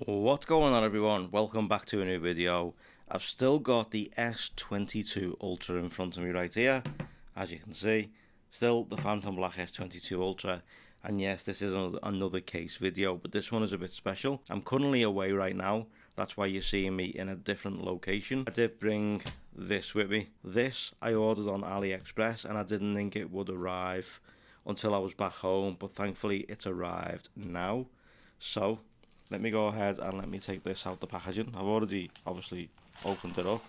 What's going on, everyone? Welcome back to a new video. I've still got the S22 Ultra in front of me right here, as you can see. Still the Phantom Black S22 Ultra, and yes, this is another case video, but this one is a bit special. I'm currently away right now, that's why you're seeing me in a different location. I did bring this with me. This I ordered on AliExpress, and I didn't think it would arrive until I was back home, but thankfully it's arrived now. So let me go ahead and let me take this out the packaging. I've already obviously opened it up,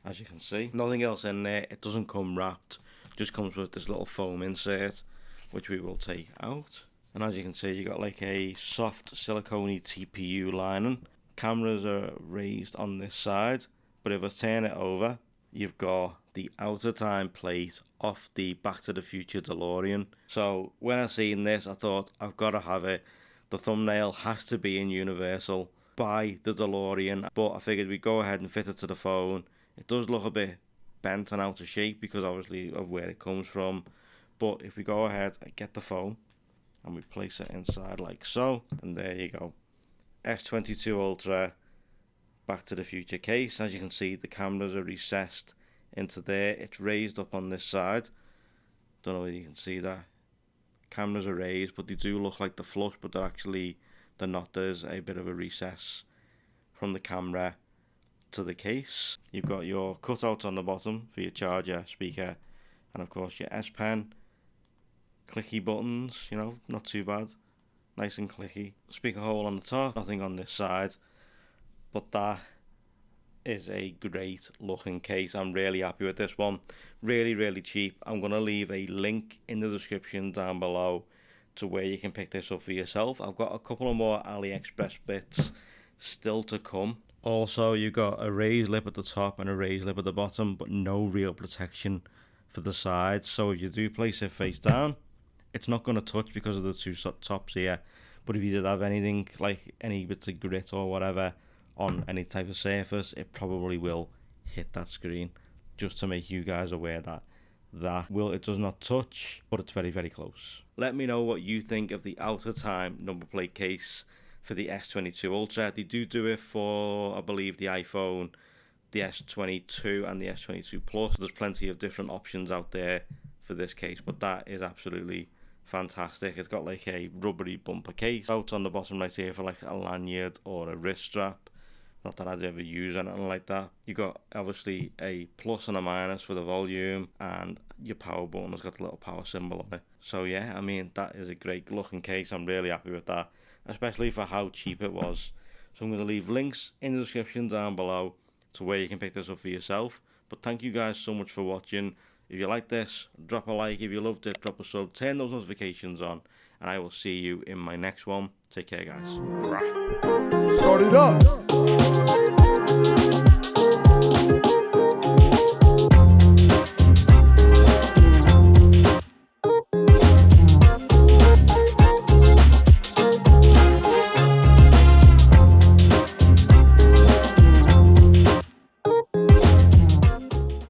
as you can see. Nothing else in there. It doesn't come wrapped, just comes with this little foam insert, which we will take out. And as you can see, you got like a soft silicone TPU lining. Cameras are raised on this side, but if I turn it over, you've got the outer time plate off the Back to the Future DeLorean. So when I seen this, I thought I've got to have it. The thumbnail has to be in Universal by the DeLorean, but I figured we'd go ahead and fit it to the phone. It does look a bit bent and out of shape because obviously of where it comes from, but if we go ahead and get the phone and we place it inside like so, and there you go, S22 Ultra Back to the Future case. As you can see, the cameras are recessed into there. It's raised up on this side. Don't know whether you can see that. Cameras are raised, but they do look like they're flush, but they're not. There's a bit of a recess from the camera to the case. You've got your cutouts on the bottom for your charger, speaker, and of course your S Pen. Clicky buttons, you know, not too bad. Nice and clicky. Speaker hole on the top, nothing on this side, but that is a great looking case. I'm really happy with this one. Really cheap. I'm going to leave a link in the description down below to where you can pick this up for yourself. I've got a couple of more AliExpress bits still to come. Also, you've got a raised lip at the top and a raised lip at the bottom, but no real protection for the sides. So if you do place it face down, it's not going to touch because of the two tops here. But if you did have anything like any bits of grit or whatever on any type of surface, it probably will hit that screen. Just to make you guys aware that it does not touch, but it's very close. Let me know what you think of the outer time number plate case for the S22 Ultra. They do it for, I believe, the iPhone, the S22 and the S22 Plus. There's plenty of different options out there for this case, but that is absolutely fantastic. It's got like a rubbery bumper case out on the bottom right here for like a lanyard or a wrist strap. Not that I'd ever use anything like that. You got obviously a plus and a minus for the volume, and your power button has got the little power symbol on it. So yeah, I mean, that is a great looking case. I'm really happy with that, especially for how cheap it was. So I'm going to leave links in the description down below to where you can pick this up for yourself. But thank you guys so much for watching. If you like this, drop a like. If you loved it, drop a sub. Turn those notifications on, and I will see you in my next one. Take care, guys. Start it up.